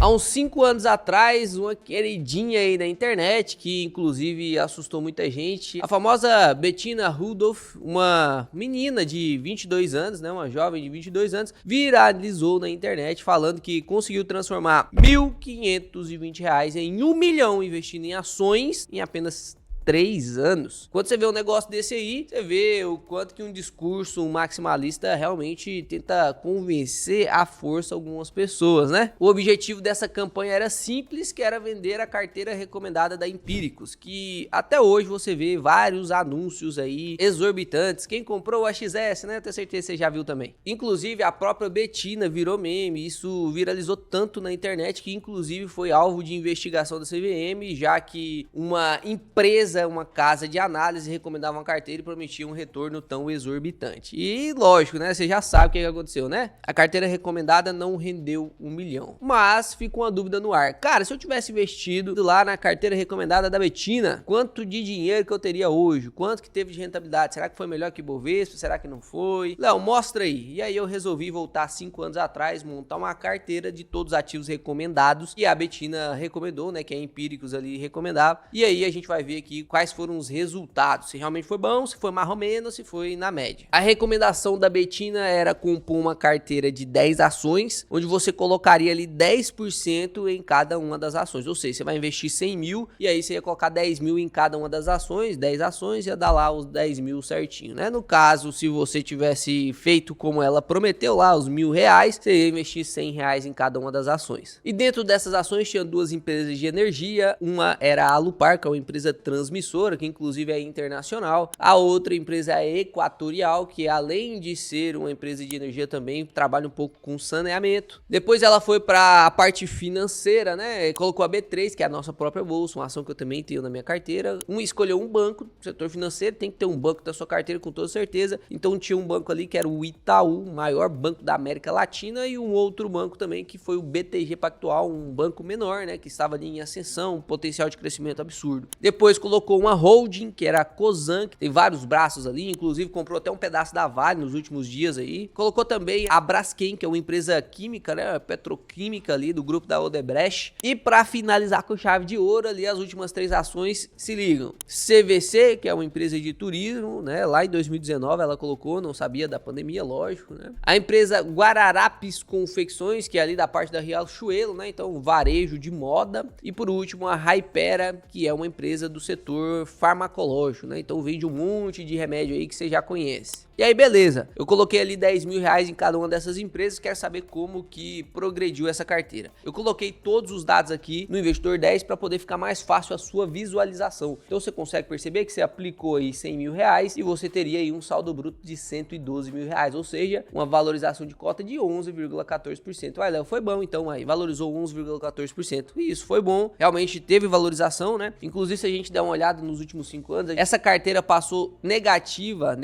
Há uns 5 anos atrás, uma queridinha aí na internet, que inclusive assustou muita gente, a famosa Bettina Rudolph, uma menina de 22 anos, né, uma jovem de 22 anos, viralizou na internet falando que conseguiu transformar R$ 1.520 em R$ 1 milhão investindo em ações em apenas 3 anos. Quando você vê um negócio desse aí, você vê o quanto que um discurso maximalista realmente tenta convencer à força algumas pessoas, né? O objetivo dessa campanha era simples, que era vender a carteira recomendada da Empíricos, que até hoje você vê vários anúncios aí exorbitantes. Quem comprou o AXS, né? Tenho certeza que você já viu também. Inclusive a própria Bettina virou meme, isso viralizou tanto na internet que inclusive foi alvo de investigação da CVM, já que uma empresa, uma casa de análise recomendava uma carteira e prometia um retorno tão exorbitante. E lógico, né? Você já sabe o que aconteceu, né? A carteira recomendada não rendeu 1 milhão. Mas ficou uma dúvida no ar. Cara, se eu tivesse investido lá na carteira recomendada da Bettina, quanto de dinheiro que eu teria hoje? Quanto que teve de rentabilidade? Será que foi melhor que o Bovespa? Será que não foi? Léo, mostra aí. E aí eu resolvi voltar 5 anos atrás, montar uma carteira de todos os ativos recomendados que a Bettina recomendou, né? Que a Empíricos ali recomendava. E aí a gente vai ver aqui quais foram os resultados, se realmente foi bom, se foi mais ou menos, se foi na média. A recomendação da Bettina era compor uma carteira de 10 ações, onde você colocaria ali 10% em cada uma das ações, ou seja, você vai investir 100 mil e aí você ia colocar 10 mil em cada uma das ações, 10 ações, ia dar lá os 10 mil certinho, né? No caso, se você tivesse feito como ela prometeu lá, os R$ 1.000, você ia investir R$ 100 em cada uma das ações. E dentro dessas ações tinha duas empresas de energia, uma era a Alupar, que é uma empresa transmissora, que inclusive é internacional. A outra empresa é a Equatorial, que além de ser uma empresa de energia também trabalha um pouco com saneamento. Depois ela foi para a parte financeira, né? Colocou a B3, que é a nossa própria bolsa, uma ação que eu também tenho na minha carteira. Escolheu um banco, setor financeiro, tem que ter um banco da sua carteira com toda certeza. Então tinha um banco ali que era o Itaú, o maior banco da América Latina, e um outro banco também que foi o BTG Pactual, um banco menor, né? Que estava ali em ascensão, um potencial de crescimento absurdo. Depois colocou uma holding, que era a Cosan, que tem vários braços ali, inclusive comprou até um pedaço da Vale nos últimos dias aí. Colocou também a Braskem, que é uma empresa química, né, petroquímica ali do grupo da Odebrecht. E para finalizar com chave de ouro ali, as últimas 3 ações se ligam. CVC, que é uma empresa de turismo, né, lá em 2019 ela colocou, não sabia da pandemia, lógico, né. A empresa Guararapes Confecções, que é ali da parte da Riachuelo, né, então varejo de moda. E por último a Hypera, que é uma empresa do setor farmacológico, né? Então vende um monte de remédio aí que você já conhece. E aí beleza, eu coloquei ali R$ 10.000 em cada uma dessas empresas, quero saber como que progrediu essa carteira. Eu coloquei todos os dados aqui no Investidor 10 para poder ficar mais fácil a sua visualização. Então você consegue perceber que você aplicou aí R$ 100.000 e você teria aí um saldo bruto de R$ 112.000, ou seja, uma valorização de cota de 11,14%. Vai, Léo, foi bom então aí, valorizou 11,14%. E isso foi bom, realmente teve valorização, né? Inclusive se a gente der uma olhada nos últimos 5 anos, essa carteira passou negativada,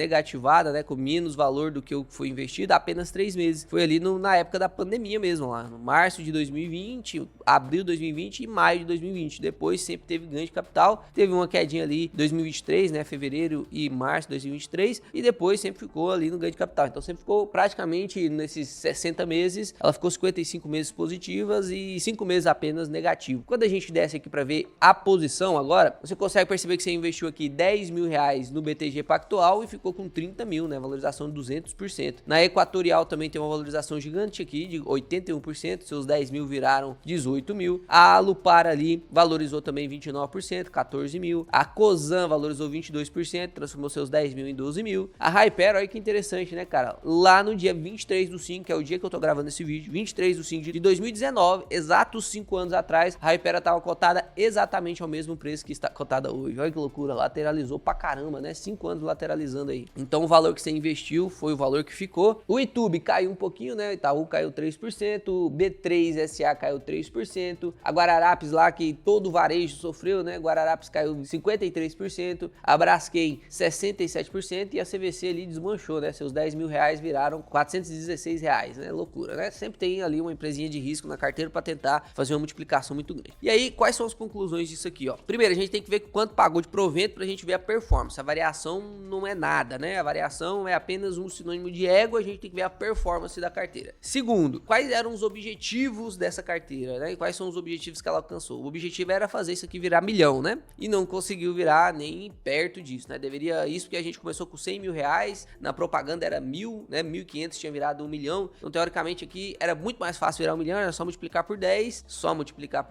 né, com menos valor do que o que foi investido há apenas 3 meses. Foi ali na época da pandemia mesmo, lá no março de 2020, abril de 2020 e maio de 2020. Depois sempre teve ganho de capital, teve uma quedinha ali em 2023, né, fevereiro e março de 2023, e depois sempre ficou ali no ganho de capital. Então sempre ficou praticamente nesses 60 meses, ela ficou 55 meses positivas e 5 meses apenas negativo. Quando a gente desce aqui para ver a posição agora, você consegue perceber que você investiu aqui R$ 10.000 no BTG Pactual e ficou com 30 mil, né? Valorização de 200%. Na Equatorial também tem uma valorização gigante aqui de 81%, seus 10 mil viraram 18 mil. A Alupar ali valorizou também 29%, 14 mil. A Cosan valorizou 22%, transformou seus 10 mil em 12 mil. A Hyper, olha que interessante, né, cara? Lá no dia 23/5, que é o dia que eu tô gravando esse vídeo, 23/5 de 2019, exatos 5 anos atrás, a Hyper estava cotada exatamente ao mesmo preço que está cotada hoje. Olha que loucura, lateralizou pra caramba, né? 5 anos lateralizando aí. Então o valor que você investiu foi o valor que ficou. O YouTube caiu um pouquinho, né? Itaú caiu 3%, o B3SA caiu 3%, a Guararapes lá, que todo varejo sofreu, né? Guararapes caiu 53%, a Braskem 67% e a CVC ali desmanchou, né? Seus R$ 10.000 viraram R$ 416, né? Loucura, né? Sempre tem ali uma empresinha de risco na carteira para tentar fazer uma multiplicação muito grande. E aí, quais são as conclusões disso aqui, ó? Primeiro, a gente tem que ver quanto pagou de provento pra gente ver a performance. A variação não é nada, né? A variação é apenas um sinônimo de ego, a gente tem que ver a performance da carteira. Segundo, quais eram os objetivos dessa carteira, né? Quais são os objetivos que ela alcançou? O objetivo era fazer isso aqui virar milhão, né? E não conseguiu virar nem perto disso, né? Deveria isso porque a gente começou com 100 mil reais, na propaganda era 1.000, né? 1.500 tinha virado 1 milhão. Então, teoricamente aqui era muito mais fácil virar 1 milhão, era só multiplicar por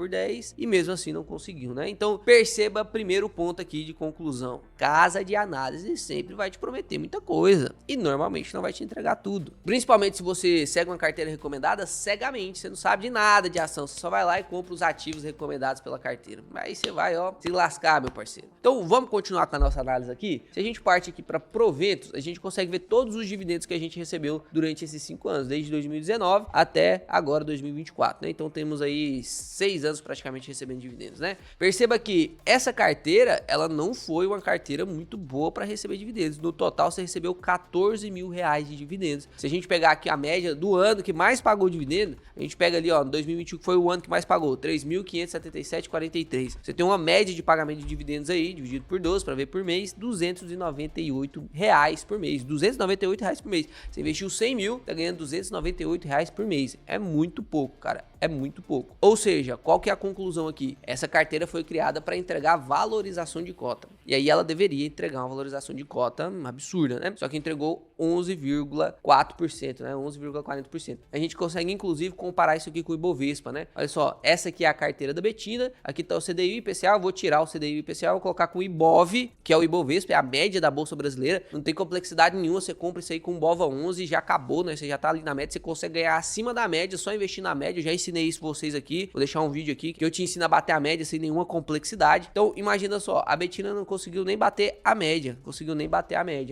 10, e mesmo assim não conseguiu, né? Então, perceba primeiro ponto aqui de conclusão. Casa de análise sempre vai te prometer muita coisa e normalmente não vai te entregar tudo. Principalmente se você segue uma carteira recomendada cegamente, você não sabe de nada de ação, você só vai lá e compra os ativos recomendados pela carteira. Aí você vai, ó, se lascar, meu parceiro. Então, vamos continuar com a nossa análise aqui? Se a gente parte aqui para proventos, a gente consegue ver todos os dividendos que a gente recebeu durante esses 5 anos, desde 2019 até agora 2024, né? Então, temos aí 6 anos praticamente recebendo dividendos, né? Perceba que essa carteira, ela não foi uma carteira muito boa para receber dividendos. No total, você recebeu 14 mil reais de dividendos. Se a gente pegar aqui a média do ano que mais pagou dividendo, a gente pega ali, ó, 2021 que foi o ano que mais pagou, 3.577,43. Você tem uma média de pagamento de dividendos aí, dividido por 12 para ver por mês, 298 reais por mês. 298 reais por mês. Você investiu 100 mil, tá ganhando 298 reais por mês. É muito pouco, cara. É muito pouco. Ou seja, qual que é a conclusão aqui? Essa carteira foi criada para entregar valorização de cota. E aí ela deveria entregar uma valorização de cota absurda, né? Só que entregou 11,4%, né? 11,40%. A gente consegue, inclusive, comparar isso aqui com o Ibovespa, né? Olha só, essa aqui é a carteira da Betina, aqui tá o CDI e IPCA, eu vou tirar o CDI e IPCA, vou colocar com o Ibov, que é o Ibovespa, é a média da Bolsa Brasileira, não tem complexidade nenhuma, você compra isso aí com o BOVA 11 e já acabou, né? Você já tá ali na média, você consegue ganhar acima da média, só investir na média, eu já ensinei isso pra vocês aqui, vou deixar um vídeo aqui que eu te ensino a bater a média sem nenhuma complexidade. Então, imagina só, a Betina não conseguiu nem bater a média,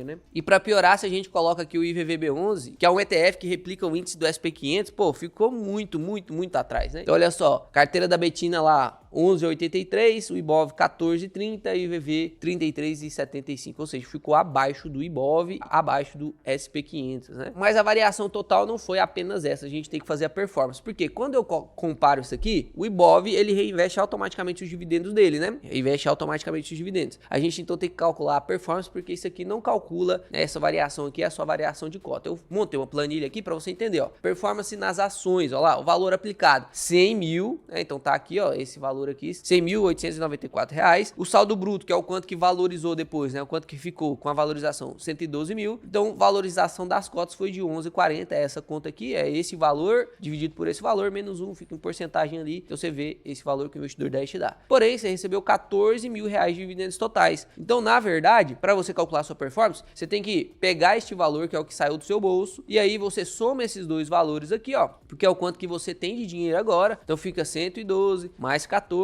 né? E pra piorar, se a gente coloca aqui o IVVB11, que é um ETF que replica o índice do SP500, pô, ficou muito atrás, né? Então, olha só, carteira da Betina lá, 11,83, o Ibov 14,30 e o IVV 33,75, ou seja, ficou abaixo do Ibov, abaixo do SP500, né? Mas a variação total não foi apenas essa, a gente tem que fazer a performance, porque quando eu comparo isso aqui, o Ibov, ele reinveste automaticamente os dividendos dele, né? Reinveste automaticamente os dividendos. A gente então tem que calcular a performance, porque isso aqui não calcula, né, essa variação aqui, é a sua variação de cota. Eu montei uma planilha aqui para você entender, ó, performance nas ações, ó lá, o valor aplicado, 100 mil, né? Então tá aqui, ó, esse valor aqui, 100.894 reais. O saldo bruto, que é o quanto que valorizou depois, né? O quanto que ficou com a valorização, 112 mil. Então, valorização das cotas foi de 11,40. Essa conta aqui é esse valor dividido por esse valor, menos 1, fica em porcentagem ali. Então, você vê esse valor que o investidor 10 te dá. Porém, você recebeu 14 mil reais de dividendos totais. Então, na verdade, para você calcular a sua performance, você tem que pegar este valor, que é o que saiu do seu bolso, e aí você soma esses dois valores aqui, ó, porque é o quanto que você tem de dinheiro agora. Então, fica 112 mais 14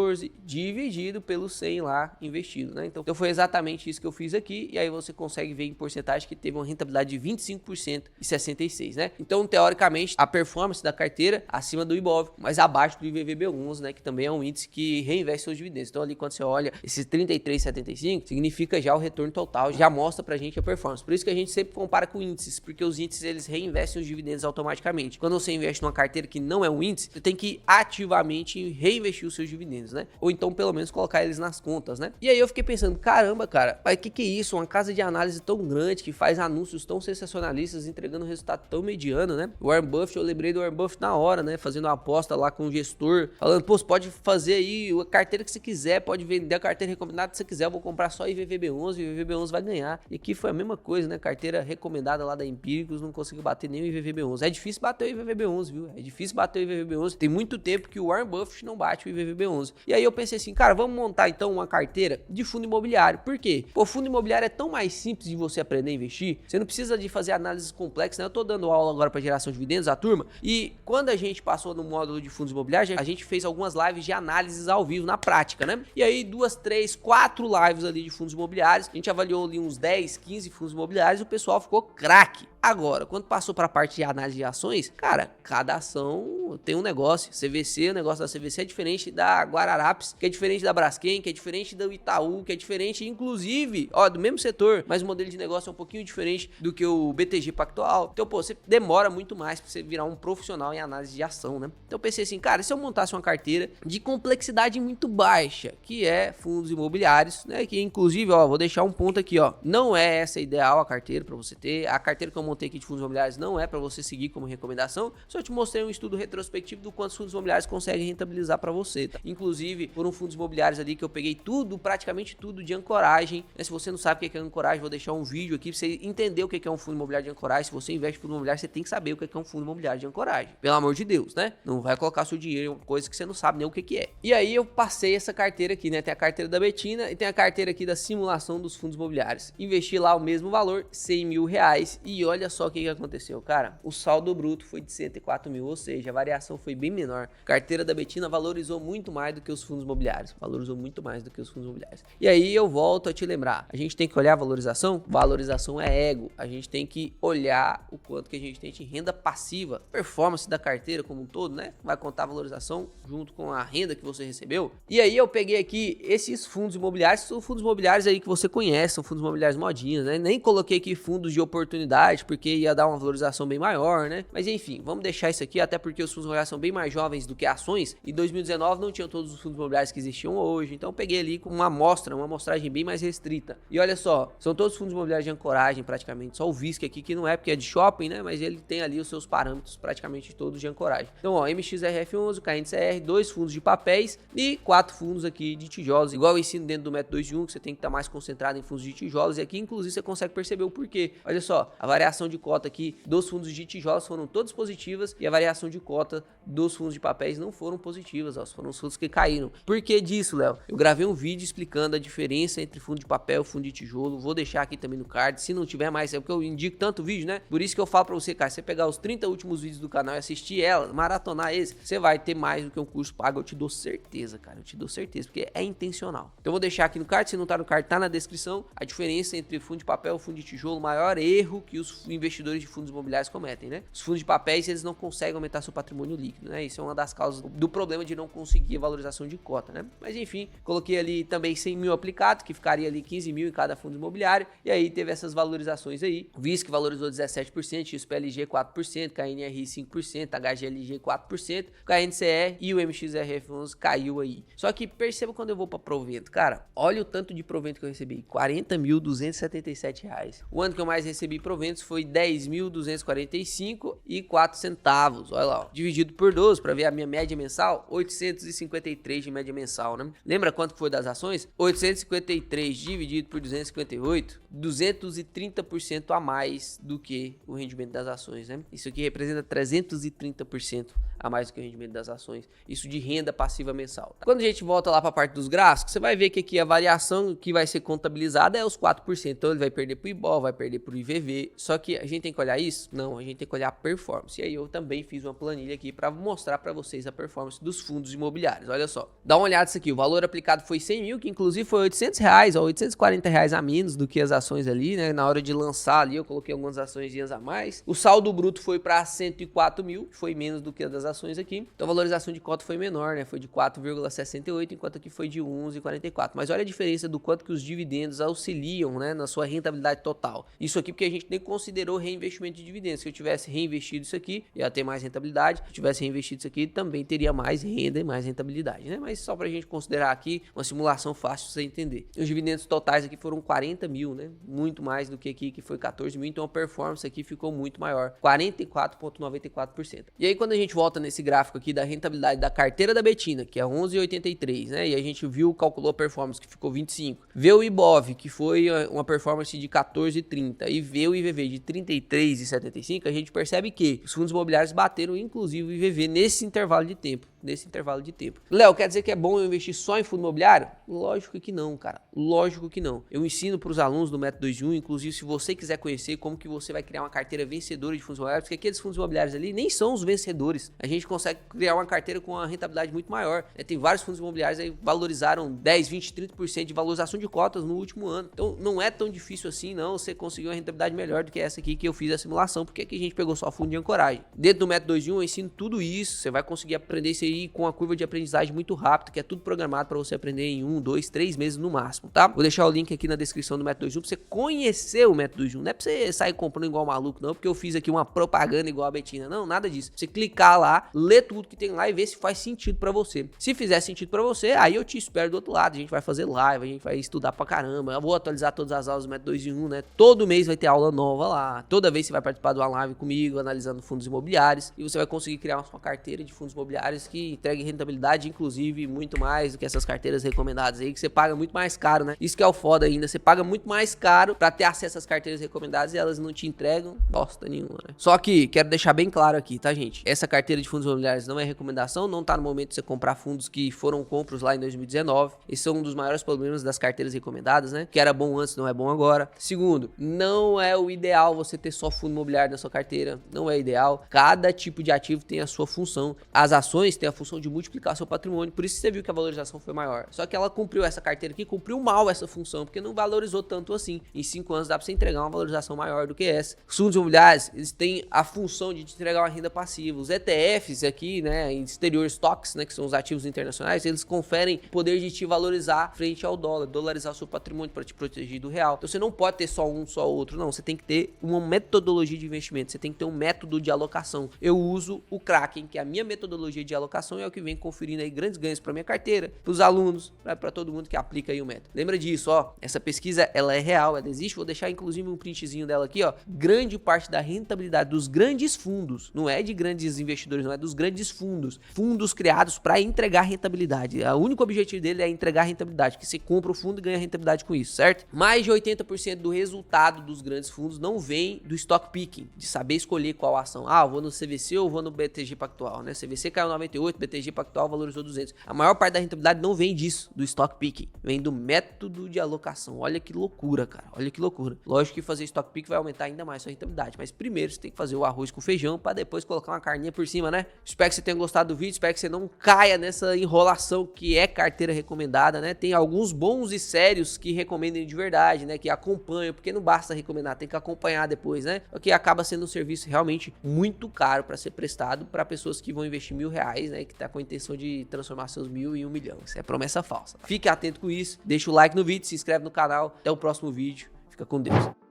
dividido pelo 100 lá investido, né? Então foi exatamente isso que eu fiz aqui, e aí você consegue ver em porcentagem que teve uma rentabilidade de 25% e 66%, né? Então, teoricamente, a performance da carteira acima do Ibov, mas abaixo do IVVB11, né? Que também é um índice que reinveste seus dividendos. Então, ali quando você olha esses 33,75, significa já o retorno total, já mostra pra gente a performance. Por isso que a gente sempre compara com índices, porque os índices, eles reinvestem os dividendos automaticamente. Quando você investe numa carteira que não é um índice, você tem que ativamente reinvestir os seus dividendos, né? Ou então, pelo menos, colocar eles nas contas, né? E aí eu fiquei pensando, caramba, cara, mas que é isso? Uma casa de análise tão grande, que faz anúncios tão sensacionalistas, entregando um resultado tão mediano, né? O Warren Buffett, eu lembrei do Warren Buffett na hora, né? Fazendo uma aposta lá com o gestor, falando, pô, você pode fazer aí a carteira que você quiser, pode vender a carteira recomendada que você quiser, eu vou comprar só IVVB11, e o IVVB11 vai ganhar. E aqui foi a mesma coisa, né? Carteira recomendada lá da Empíricos, não conseguiu bater nem o IVVB11. É difícil bater o IVVB11, viu? É difícil bater o IVVB11. Tem muito tempo que o Warren Buffett não bate o IVVB11. E aí eu pensei assim, cara, vamos montar então uma carteira de fundo imobiliário. Por quê? Pô, fundo imobiliário é tão mais simples de você aprender a investir. Você não precisa de fazer análises complexas, né? Eu tô dando aula agora para geração de dividendos, a turma, e quando a gente passou no módulo de fundos imobiliários, a gente fez algumas lives de análises ao vivo, na prática, né? E aí 2, 3, 4 lives ali de fundos imobiliários, a gente avaliou ali uns 10, 15 fundos imobiliários e o pessoal ficou craque. Agora, quando passou para a parte de análise de ações, cara, cada ação tem um negócio. CVC, o negócio da CVC é diferente da Guararapes, que é diferente da Braskem, que é diferente do Itaú, que é diferente, inclusive, ó, do mesmo setor, mas o modelo de negócio é um pouquinho diferente do que o BTG Pactual. Então, pô, você demora muito mais para você virar um profissional em análise de ação, né? Então eu pensei assim, cara, se eu montasse uma carteira de complexidade muito baixa, que é fundos imobiliários, né? Que inclusive, ó, vou deixar um ponto aqui, ó, não é essa ideal a carteira para você ter. A carteira que eu montei aqui de fundos imobiliários não é para você seguir como recomendação. Só te mostrei um estudo retrospectivo do quanto os fundos imobiliários conseguem rentabilizar para você, tá? Inclusive, foram fundos imobiliários ali que eu peguei tudo, praticamente tudo de ancoragem, né? Se você não sabe o que é ancoragem, vou deixar um vídeo aqui pra você entender o que é um fundo imobiliário de ancoragem. Se você investe em fundo imobiliário, você tem que saber o que é um fundo imobiliário de ancoragem. Pelo amor de Deus, né? Não vai colocar seu dinheiro em uma coisa que você não sabe nem o que é. E aí eu passei essa carteira aqui, né? Tem a carteira da Betina e tem a carteira aqui da simulação dos fundos imobiliários. Investi lá o mesmo valor, 100 mil reais, e olha só o que aconteceu, cara. O saldo bruto foi de 104 mil, ou seja, a variação foi bem menor. A carteira da Betina valorizou muito mais do que os fundos imobiliários. Valorizou muito mais do que os fundos imobiliários. E aí eu volto a te lembrar, a gente tem que olhar a valorização? Valorização é ego. A gente tem que olhar o quanto que a gente tem de renda passiva, performance da carteira como um todo, né? Vai contar a valorização junto com a renda que você recebeu. E aí eu peguei aqui esses fundos imobiliários, são fundos imobiliários aí que você conhece, são fundos imobiliários modinhos, né? Nem coloquei aqui fundos de oportunidade, porque ia dar uma valorização bem maior, né? Mas enfim, vamos deixar isso aqui, até porque os fundos imobiliários são bem mais jovens do que ações. Em 2019 não tinham todos os fundos imobiliários que existiam hoje, então eu peguei ali com uma amostragem bem mais restrita. E olha só, são todos fundos imobiliários de ancoragem praticamente, só o VISC aqui que não é porque é de shopping, né? Mas ele tem ali os seus parâmetros praticamente todos de ancoragem. Então, ó, MXRF11, KNCR, 2 fundos de papéis e 4 fundos aqui de tijolos, igual eu ensino dentro do método 2 de 1, que você tem que estar mais concentrado em fundos de tijolos, e aqui inclusive você consegue perceber o porquê. Olha só, a variação de cota aqui dos fundos de tijolos foram todas positivas e a variação de cota dos fundos de papéis não foram positivas, ó, foram os fundos que caíram. Por que disso, Léo? Eu gravei um vídeo explicando a diferença entre fundo de papel e fundo de tijolo, vou deixar aqui também no card, se não tiver mais, é porque eu indico tanto vídeo, né? Por isso que eu falo pra você, cara, você pegar os 30 últimos vídeos do canal e assistir ela, maratonar esse, você vai ter mais do que um curso pago, eu te dou certeza, cara, eu te dou certeza, porque é intencional. Então eu vou deixar aqui no card, se não tá no card, tá na descrição, a diferença entre fundo de papel e fundo de tijolo, o maior erro que os investidores de fundos imobiliários cometem, né? Os fundos de papéis, eles não conseguem aumentar seu patrimônio líquido, né? Isso é uma das causas do problema de não conseguir a valorização de cota, né? Mas enfim, coloquei ali também 100 mil aplicado, que ficaria ali 15 mil em cada fundo imobiliário, e aí teve essas valorizações aí. O VISC valorizou 17%, XPLG 4%, KNRI 5%, HGLG 4%, KNCR e o MXRF11 caiu aí. Só que perceba quando eu vou para provento, cara, olha o tanto de provento que eu recebi, R$ 40.277. O ano que eu mais recebi proventos foi 10.245,04 centavos. Olha lá, ó, dividido por 12 para ver a minha média mensal, 853 de média mensal, né? Lembra quanto foi das ações? 853 dividido por 258, 230% a mais do que o rendimento das ações, né? Isso aqui representa 330% a mais do que o rendimento das ações. Isso de renda passiva mensal. Quando a gente volta lá para a parte dos gráficos, você vai ver que aqui a variação que vai ser contabilizada é os 4%. Então ele vai perder para o IBOV, vai perder para o IVV. Só que a gente tem que olhar isso? Não, a gente tem que olhar a performance. E aí eu também fiz uma planilha aqui para mostrar para vocês a performance dos fundos imobiliários. Olha só, dá uma olhada nisso aqui. O valor aplicado foi 100 mil, que inclusive foi R$800, ó, R$840 a menos do que as ações ali, né? Na hora de lançar ali, eu coloquei algumas ações a mais. O saldo bruto foi para 104 mil, que foi menos do que a das ações aqui. Então a valorização de cota foi menor, né? Foi de 4,68, enquanto aqui foi de 11,44. Mas olha a diferença do quanto que os dividendos auxiliam, né, na sua rentabilidade total. Isso aqui porque a gente nem considerou reinvestimento de dividendos. Se eu tivesse reinvestido isso aqui, ia ter mais rentabilidade. Se eu tivesse reinvestido isso aqui, também teria mais renda e mais rentabilidade, né? Mas só pra gente considerar aqui uma simulação fácil de você entender. Os dividendos totais aqui foram 40 mil, né? Muito mais do que aqui, que foi 14 mil. Então a performance aqui ficou muito maior, 44,94%. E aí quando a gente volta nesse gráfico aqui da rentabilidade da carteira da Betina, que é 11,83, né? E a gente viu, calculou a performance que ficou 25. Vê o IBOV, que foi uma performance de 14,30, e vê o IVV de 33,75, a gente percebe que os fundos imobiliários bateram inclusive o IVV nesse intervalo de tempo. nesse intervalo de tempo. Léo, quer dizer que é bom eu investir só em fundo imobiliário? Lógico que não, cara. Lógico que não. Eu ensino para os alunos do Método 2 em 1, inclusive se você quiser conhecer como que você vai criar uma carteira vencedora de fundos imobiliários, porque aqueles fundos imobiliários ali nem são os vencedores. A gente consegue criar uma carteira com uma rentabilidade muito maior. Tem vários fundos imobiliários aí que valorizaram 10, 20, 30% de valorização de cotas no último ano. Então não é tão difícil assim, não. Você conseguiu uma rentabilidade melhor do que essa aqui que eu fiz a simulação, porque aqui a gente pegou só fundo de ancoragem. Dentro do Método 2 em 1 eu ensino tudo isso. Você vai conseguir aprender isso aí com a curva de aprendizagem muito rápida, que é tudo programado para você aprender em 1, 2, 3 meses no máximo, tá? Vou deixar o link aqui na descrição do Método 2 em 1 pra você conhecer o Método 2 em 1. Não é pra você sair comprando igual maluco, não, porque eu fiz aqui uma propaganda igual a Betina. Não, nada disso. Você clicar lá, ler tudo que tem lá e ver se faz sentido pra você. Se fizer sentido pra você, aí eu te espero do outro lado. A gente vai fazer live, a gente vai estudar pra caramba. Eu vou atualizar todas as aulas do Método 2 em 1, né? Todo mês vai ter aula nova lá. Toda vez você vai participar de uma live comigo, analisando fundos imobiliários. E você vai conseguir criar uma carteira de fundos imobiliários que entregue rentabilidade, inclusive, muito mais do que essas carteiras recomendadas aí, que você paga muito mais caro, né? Isso que é o foda ainda. Você paga muito mais caro pra ter acesso às carteiras recomendadas e elas não te entregam bosta nenhuma, né? Só que, quero deixar bem claro aqui, tá, gente? Essa carteira de fundos imobiliários não é recomendação, não tá no momento de você comprar fundos que foram compros lá em 2019. Esse é um dos maiores problemas das carteiras recomendadas, né? Que era bom antes, não é bom agora. Segundo, não é o ideal você ter só fundo imobiliário na sua carteira. Não é ideal. Cada tipo de ativo tem a sua função. As ações têm a função de multiplicar seu patrimônio. Por isso você viu que a valorização foi maior. Só que ela cumpriu essa carteira aqui, cumpriu mal essa função, porque não valorizou tanto assim. Em 5 anos dá pra você entregar uma valorização maior do que essa. Os fundos imobiliários, eles têm a função de te entregar uma renda passiva. Os ETFs aqui, né, em exterior stocks, né, que são os ativos internacionais, eles conferem poder de te valorizar frente ao dólar, dolarizar o seu patrimônio para te proteger do real. Então você não pode ter só um, só outro, não. Você tem que ter uma metodologia de investimento, você tem que ter um método de alocação. Eu uso o Kraken, que é a minha metodologia de alocação e é o que vem conferindo aí grandes ganhos para minha carteira, para os alunos, para todo mundo que aplica aí o método. Lembra disso, ó, essa pesquisa, ela é real, ela existe, vou deixar inclusive um printzinho dela aqui, ó. Grande parte da rentabilidade dos grandes fundos, não é de grandes investidores, não é dos grandes fundos, fundos criados para entregar rentabilidade. O único objetivo dele é entregar rentabilidade, que você compra o fundo e ganha rentabilidade com isso, certo? Mais de 80% do resultado dos grandes fundos não vem do stock picking, de saber escolher qual ação. Ah, eu vou no CVC ou vou no BTG Pactual, né? CVC caiu 98, BTG Pactual valorizou 200. A maior parte da rentabilidade não vem disso, do stock picking, vem do método de alocação. Olha que loucura, cara, olha que loucura. Lógico que fazer stock pick vai aumentar ainda mais sua rentabilidade, mas primeiro você tem que fazer o arroz com feijão para depois colocar uma carninha por cima, né? Espero que você tenha gostado do vídeo, espero que você não caia nessa enrolação que é carteira recomendada, né? Tem alguns bons e sérios que recomendem de verdade, né? Que acompanham, porque não basta recomendar, tem que acompanhar depois, né? O que acaba sendo um serviço realmente muito caro para ser prestado para pessoas que vão investir R$1.000, né? Que tá com a intenção de transformar seus 1.000 em 1 milhão. Isso é promessa falsa. Fique atento com isso, deixa o like no vídeo, se inscreve no canal. Até o próximo vídeo. Fica com Deus.